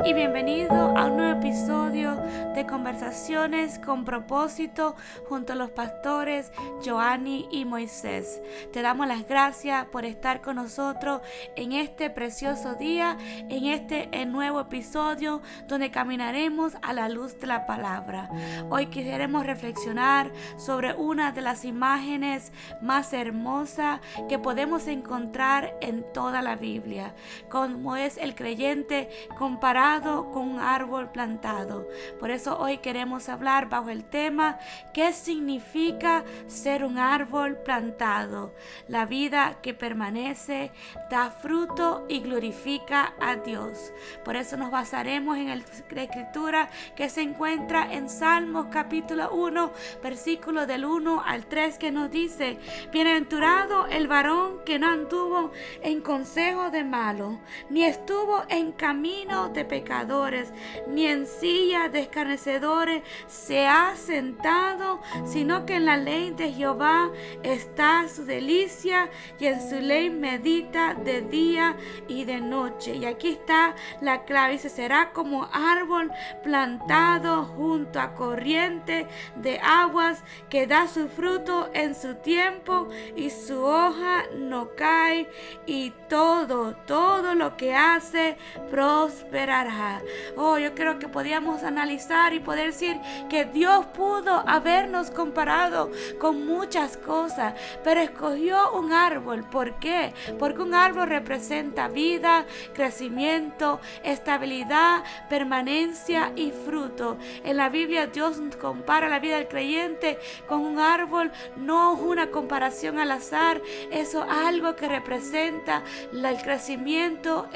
y bienvenido a un nuevo episodio de Conversaciones con Propósito junto a los pastores Joanny y Moisés. Te damos las gracias por estar con nosotros en este precioso día, en este nuevo episodio donde caminaremos a la luz de la palabra. Hoy queremos reflexionar sobre una de las imágenes más hermosas que podemos encontrar en toda la Biblia, como es el creyente comparado con un árbol plantado. Por eso hoy queremos hablar bajo el tema ¿qué significa ser un árbol plantado? La vida que permanece, da fruto y glorifica a Dios. Por eso nos basaremos en la escritura que se encuentra en Salmos capítulo 1, versículo del 1 al 3, que nos dice: bienaventurado el varón que no anduvo en consejo de malos, ni estuvo en camino de pecadores, ni en silla de escarnecedores se ha sentado, sino que en la ley de Jehová está su delicia, y en su ley medita de día y de noche. Y aquí está la clave: dice, será como árbol plantado junto a corriente de aguas, que da su fruto en su tiempo, y su hoja no cae, y todo lo que hace prosperará. Yo creo que podíamos analizar y poder decir que Dios pudo habernos comparado con muchas cosas, pero escogió un árbol. ¿Por qué? Porque un árbol representa vida, crecimiento, estabilidad, permanencia y fruto. En la Biblia Dios compara la vida del creyente con un árbol. No es una comparación al azar, eso es algo que representa el crecimiento,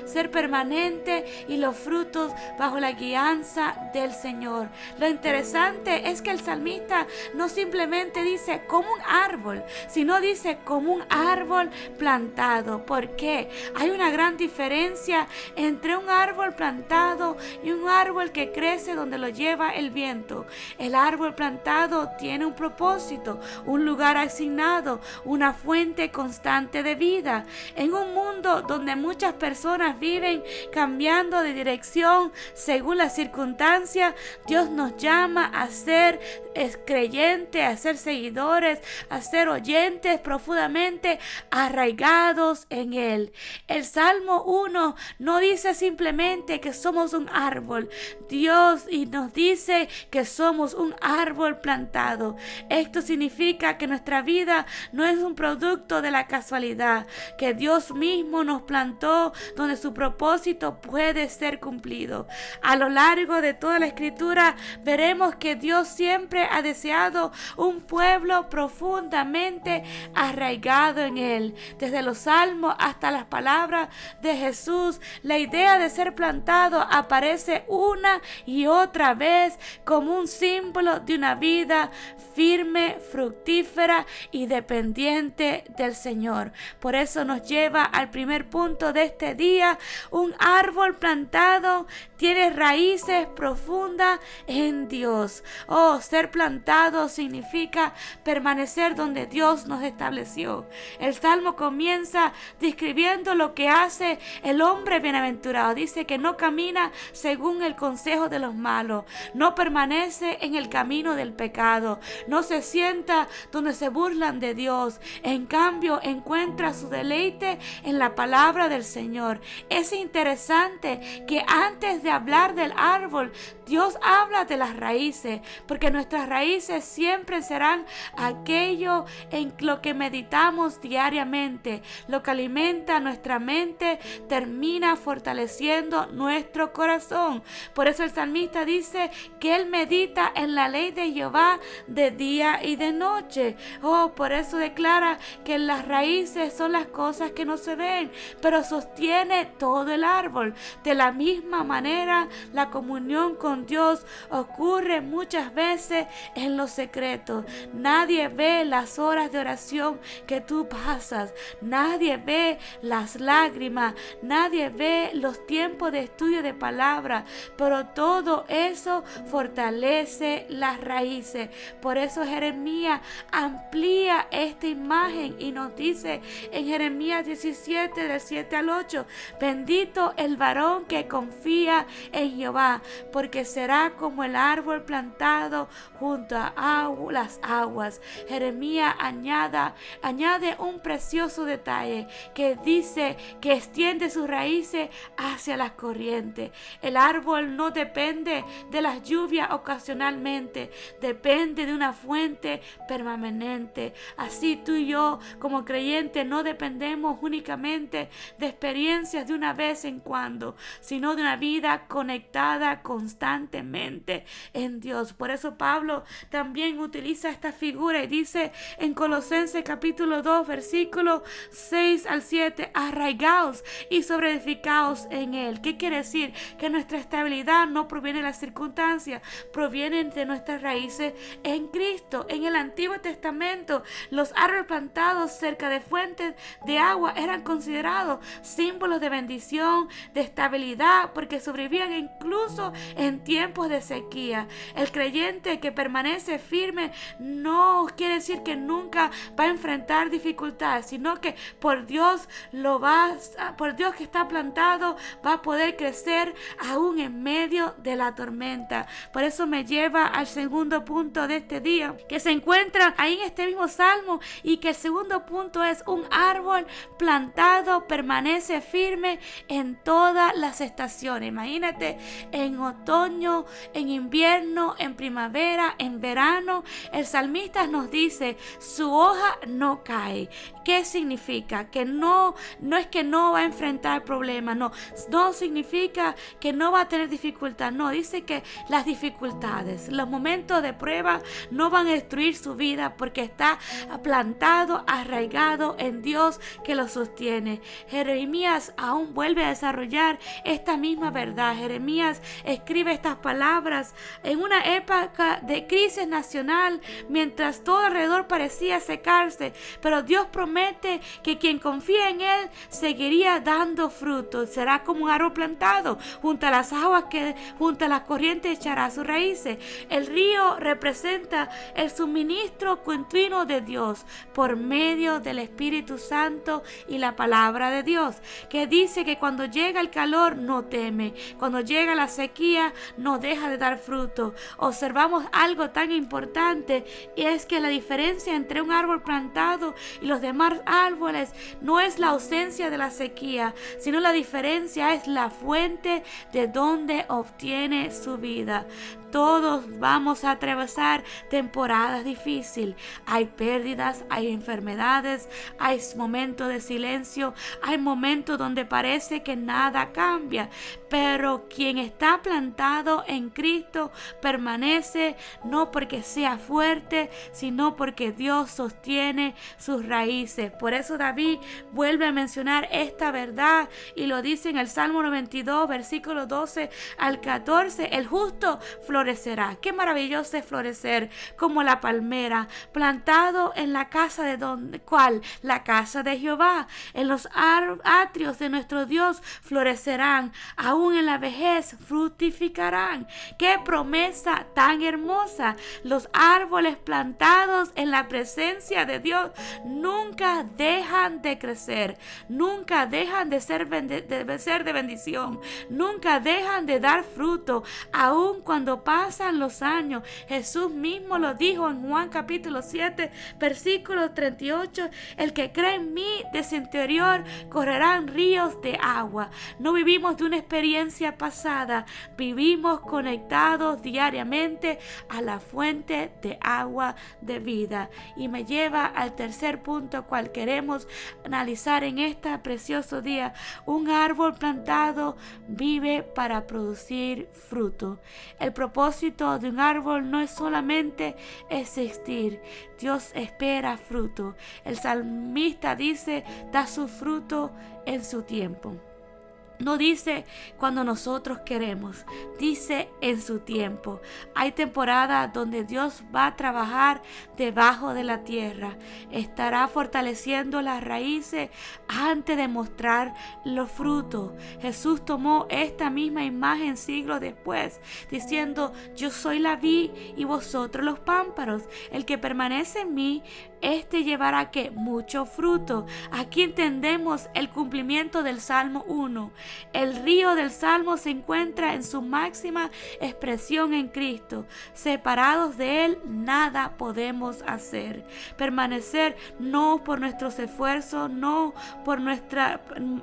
ser permanente y los frutos bajo la guianza del Señor. Lo interesante es que el salmista no simplemente dice como un árbol, sino dice como un árbol plantado. ¿Por qué? Hay una gran diferencia entre un árbol plantado y un árbol que crece donde lo lleva el viento. El árbol plantado tiene un propósito, un lugar asignado, una fuente constante de vida. En un mundo donde muchas personas viven cambiando de dirección según las circunstancias, Dios nos llama a ser creyentes, a ser seguidores, a ser oyentes profundamente arraigados en Él. El Salmo 1 no dice simplemente que somos un árbol. Dios nos dice que somos un árbol plantado. Esto significa que nuestra vida no es un producto de la casualidad, que Dios mismo nos plantó donde su propósito puede ser cumplido. A lo largo de toda la escritura veremos que Dios siempre ha deseado un pueblo profundamente arraigado en Él. Desde los salmos hasta las palabras de Jesús, la idea de ser plantado aparece una y otra vez como un símbolo de una vida firme, fructífera y dependiente del Señor. Por eso nos lleva al primer punto de este día. Un árbol plantado tiene raíces profundas en Dios. Ser plantado significa permanecer donde Dios nos estableció. El Salmo comienza describiendo lo que hace el hombre bienaventurado. Dice que no camina según el consejo de los malos, no permanece en el camino del pecado, no se sienta donde se burlan de Dios. En cambio, encuentra su deleite en la palabra del Señor. Es interesante que antes de hablar del árbol, Dios habla de las raíces, porque nuestras raíces siempre serán aquello en lo que meditamos diariamente. Lo que alimenta nuestra mente termina fortaleciendo nuestro corazón. Por eso el salmista dice que él medita en la ley de Jehová de día y de noche. Por eso declara que las raíces son las cosas que no se ven, pero sostiene todo el árbol. De la misma manera, la comunión con con Dios ocurre muchas veces en lo secreto. Nadie ve las horas de oración que tú pasas. Nadie ve las lágrimas. Nadie ve los tiempos de estudio de palabra. Pero todo eso fortalece las raíces. Por eso Jeremías amplía esta imagen y nos dice en Jeremías 17 del 7 al 8: bendito el varón que confía en Jehová, porque será como el árbol plantado junto a las aguas. Jeremías añade un precioso detalle que dice que extiende sus raíces hacia las corrientes. El árbol no depende de las lluvias ocasionalmente, depende de una fuente permanente. Así tú y yo como creyentes no dependemos únicamente de experiencias de una vez en cuando, sino de una vida conectada constantemente en Dios. Por eso Pablo también utiliza esta figura y dice en Colosenses capítulo 2 versículos 6 al 7: arraigaos y sobreedificaos en él. ¿Qué quiere decir? Que nuestra estabilidad no proviene de las circunstancias, provienen de nuestras raíces en Cristo. En el Antiguo Testamento, los árboles plantados cerca de fuentes de agua eran considerados símbolos de bendición, de estabilidad, porque sobrevivían incluso en tiempos de sequía. El creyente que permanece firme no quiere decir que nunca va a enfrentar dificultades, sino que por Dios que está plantado, va a poder crecer aún en medio de la tormenta. Por eso me lleva al segundo punto de este día, que se encuentra ahí en este mismo salmo, y que el segundo punto es: un árbol plantado permanece firme en todas las estaciones. Imagínate, en otoño, en invierno, en primavera, en verano, el salmista nos dice: su hoja no cae. ¿Qué significa? Que no es que no va a enfrentar problemas, no significa que no va a tener dificultad, no, dice que las dificultades, los momentos de prueba no van a destruir su vida, porque está plantado, arraigado en Dios que lo sostiene. Jeremías aún vuelve a desarrollar esta misma verdad. Jeremías escribe estas palabras en una época de crisis nacional, mientras todo alrededor parecía secarse, pero Dios promete que quien confía en Él seguiría dando fruto. Será como un árbol plantado junto a las aguas, que junto a las corrientes echará sus raíces. El río representa el suministro continuo de Dios por medio del Espíritu Santo y la palabra de Dios, que dice que cuando llega el calor no teme, cuando llega la sequía no deja de dar fruto. Observamos algo tan importante, y es que la diferencia entre un árbol plantado y los demás árboles no es la ausencia de la sequía, sino la diferencia es la fuente de donde obtiene su vida. Todos vamos a atravesar temporadas difíciles. Hay pérdidas, hay enfermedades, hay momentos de silencio, hay momentos donde parece que nada cambia. Pero quien está plantado en Cristo permanece, no porque sea fuerte, sino porque Dios sostiene sus raíces. Por eso David vuelve a mencionar esta verdad y lo dice en el Salmo 92, versículos 12 al 14: el justo florecerá. Qué maravilloso es florecer como la palmera, plantado en la casa de donde, ¿cuál? La casa de Jehová. En los atrios de nuestro Dios florecerán, aún en la vejez fructificarán. Qué promesa tan hermosa. Los árboles plantados en la presencia de Dios nunca dejan de crecer, nunca dejan de ser de bendición, nunca dejan de dar fruto, aun cuando pasan los años. Jesús mismo lo dijo en Juan capítulo 7, versículo 38: el que cree en mí, de su interior correrán ríos de agua. No vivimos de una experiencia pasada, vivimos conectados diariamente a la fuente de agua de vida. Y me lleva al tercer punto, cual queremos analizar en este precioso día: un árbol plantado vive para producir fruto. El propósito de un árbol no es solamente existir. Dios espera fruto. El salmista dice: da su fruto en su tiempo. No dice cuando nosotros queremos, dice en su tiempo. Hay temporadas donde Dios va a trabajar debajo de la tierra. Estará fortaleciendo las raíces antes de mostrar los frutos. Jesús tomó esta misma imagen siglos después, diciendo: yo soy la vid y vosotros los pámpanos. El que permanece en mí, este llevará ¿qué? Mucho fruto. Aquí entendemos el cumplimiento del Salmo 1. El río del Salmo se encuentra en su máxima expresión en Cristo. Separados de Él, nada podemos hacer. Permanecer no por nuestros esfuerzos, no por nuestra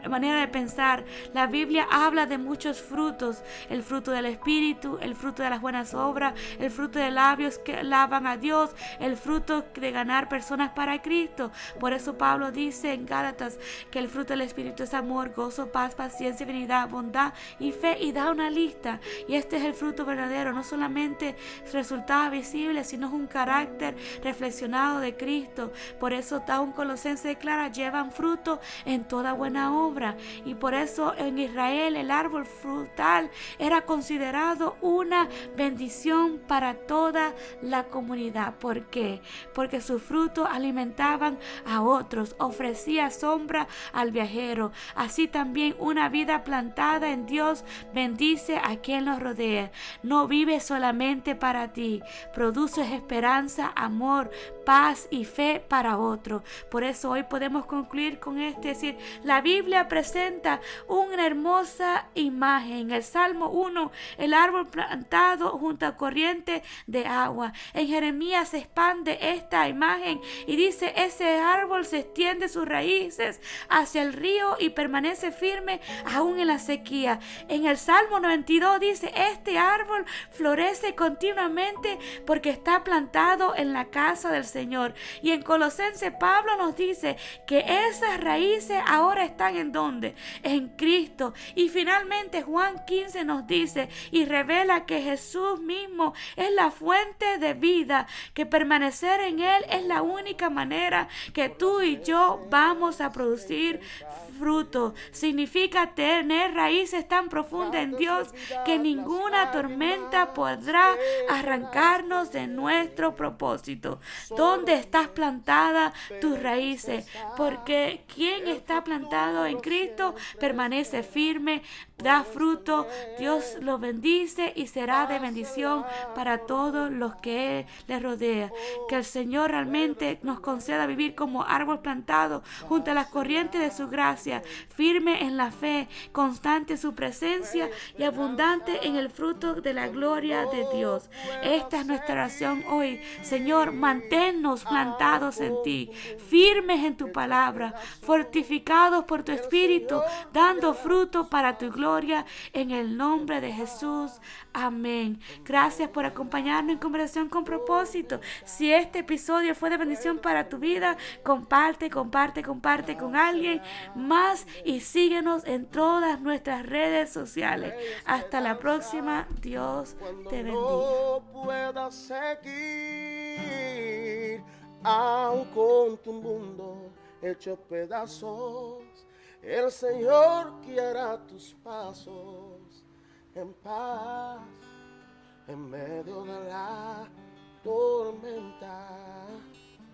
manera de pensar. La Biblia habla de muchos frutos: el fruto del Espíritu, el fruto de las buenas obras, el fruto de labios que alaban a Dios, el fruto de ganar personas para Cristo. Por eso Pablo dice en Gálatas que el fruto del Espíritu es amor, gozo, paz, paciencia, benignidad, bondad y fe, y da una lista. Y este es el fruto verdadero, no solamente resultado visible, sino es un carácter reflexionado de Cristo. Por eso aún Colosenses declara: llevan fruto en toda buena obra. Y por eso en Israel el árbol frutal era considerado una bendición para toda la comunidad. ¿Por qué? Porque sus frutos alimentaban a otros, ofrecía sombra al viajero. Así también una vida plantada en Dios bendice a quien los rodea. No vives solamente para ti, produces esperanza, amor, paz y fe para otro. Por eso hoy podemos concluir con decir: la Biblia presenta una hermosa imagen. El Salmo 1, el árbol plantado junto a corriente de agua. En Jeremías se expande esta imagen y dice: ese árbol se extiende sus raíces hacia el río y permanece firme aún en la sequía. En el Salmo 92 dice: este árbol florece continuamente porque está plantado en la casa del Señor. Y en Colosenses Pablo nos dice que esas raíces ahora están ¿en dónde? En Cristo. Y finalmente Juan 15 nos dice y revela que Jesús mismo es la fuente de vida, que permanecer en Él es la única manera que tú y yo vamos a producir fruto. Significa tener raíces tan profundas en Dios que ninguna tormenta podrá arrancarnos de nuestro propósito. ¿Dónde estás plantada tus raíces? Porque quien está plantado en Cristo permanece firme, da fruto. Dios lo bendice y será de bendición para todos los que les rodea. Que el Señor realmente nos conceda vivir como árbol plantado junto a las corrientes de su gracia, firme en la fe, constante en su presencia y abundante en el fruto de la gloria de Dios. Esta es nuestra oración hoy. Señor, manténnos plantados en ti, firmes en tu palabra, fortificados por tu Espíritu, dando fruto para tu gloria, en el nombre de Jesús. Amén. Gracias por acompañarnos en Conversación con Propósito. Si este episodio fue de bendición para tu vida, comparte con alguien más y síguenos en todas nuestras redes sociales. Hasta la próxima. Dios te bendiga. No pueda seguir, aun con tu mundo hecho pedazos, el Señor guiará tus pasos en paz en medio de la tormenta.